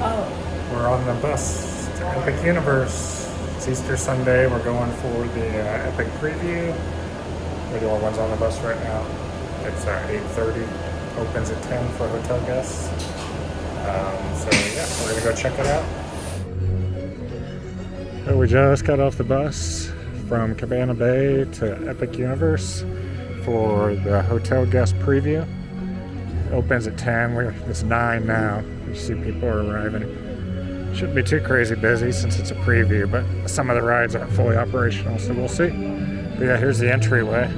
Oh, We're on the bus to Epic Universe. It's Easter Sunday. We're going for the Epic preview. We're the only ones on the bus right now. It's 8:30. Opens at 10 for hotel guests. So yeah, we're gonna go check it out. So we just got off the bus from Cabana Bay to Epic Universe for the hotel guest preview. It opens at 10. It's 9 now. You see people are arriving. Shouldn't be too crazy busy since it's a preview, but some of the rides aren't fully operational, so we'll see. But yeah, here's the entryway.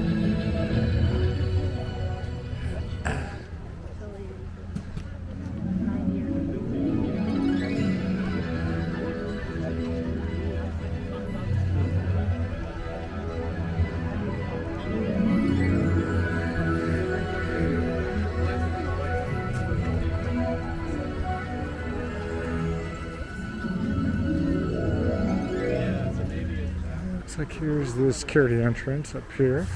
Looks like here's the security entrance up here.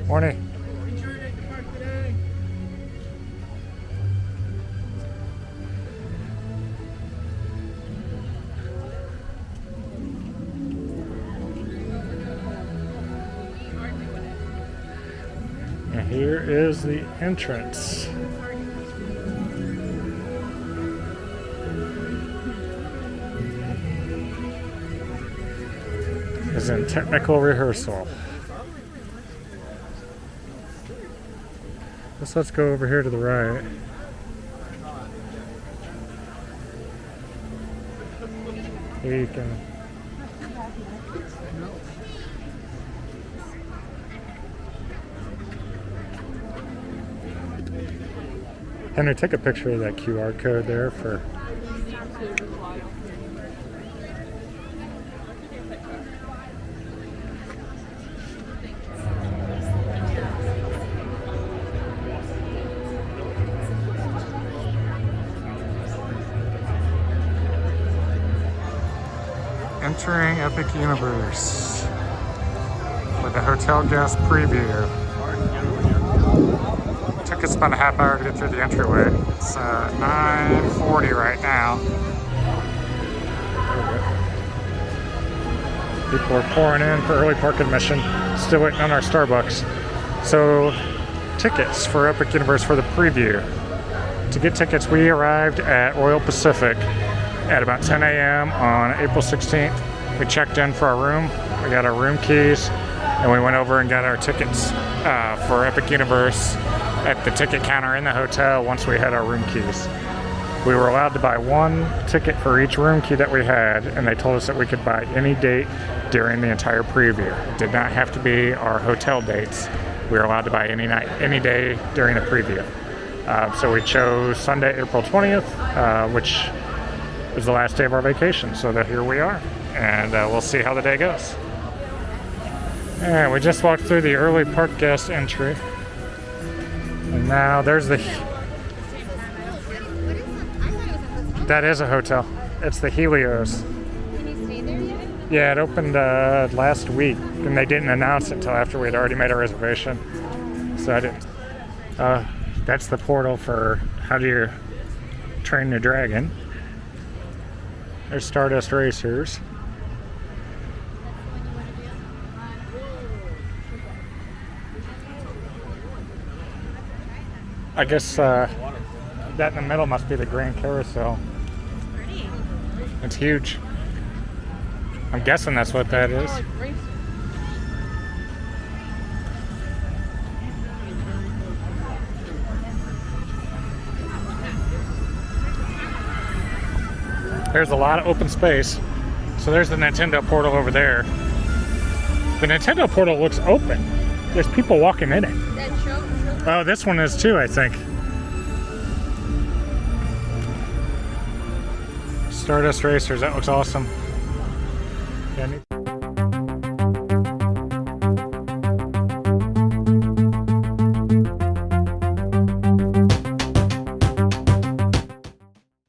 Morning. And here is the entrance. Is in technical rehearsal. Let's go over here to the right. Here you can. Henry, take a picture of that QR code there for. Entering Epic Universe with the hotel guest preview. Took us about a half hour to get through the entryway. It's 9:40 right now. People are pouring in for early park admission. Still waiting on our Starbucks. So, tickets for Epic Universe for the preview. To get tickets, we arrived at Royal Pacific at about 10 a.m. on April 16th. We checked in for our room, we got our room keys, and we went over and got our tickets for Epic Universe at the ticket counter in the hotel once we had our room keys. We were allowed to buy one ticket for each room key that we had, and they told us that we could buy any date during the entire preview. It did not have to be our hotel dates. We were allowed to buy any night, any day during the preview. So we chose Sunday, April 20th, which was the last day of our vacation, so that here we are, and we'll see how the day goes. And we just walked through the early park guest entry, and now there's the. That is a hotel. It's the Helios. Can you stay there yet? Yeah, it opened last week, and they didn't announce it until after we'd already made a reservation, so I didn't. That's the portal for How Do You Train Your Dragon. There's Stardust Racers. I guess that in the middle must be the Grand Carousel. Pretty. It's huge. I'm guessing that's what that is. There's a lot of open space. So there's the Nintendo portal over there. The Nintendo portal looks open. There's people walking in it. That show? Oh, this one is too, I think. Stardust Racers, that looks awesome. Yeah,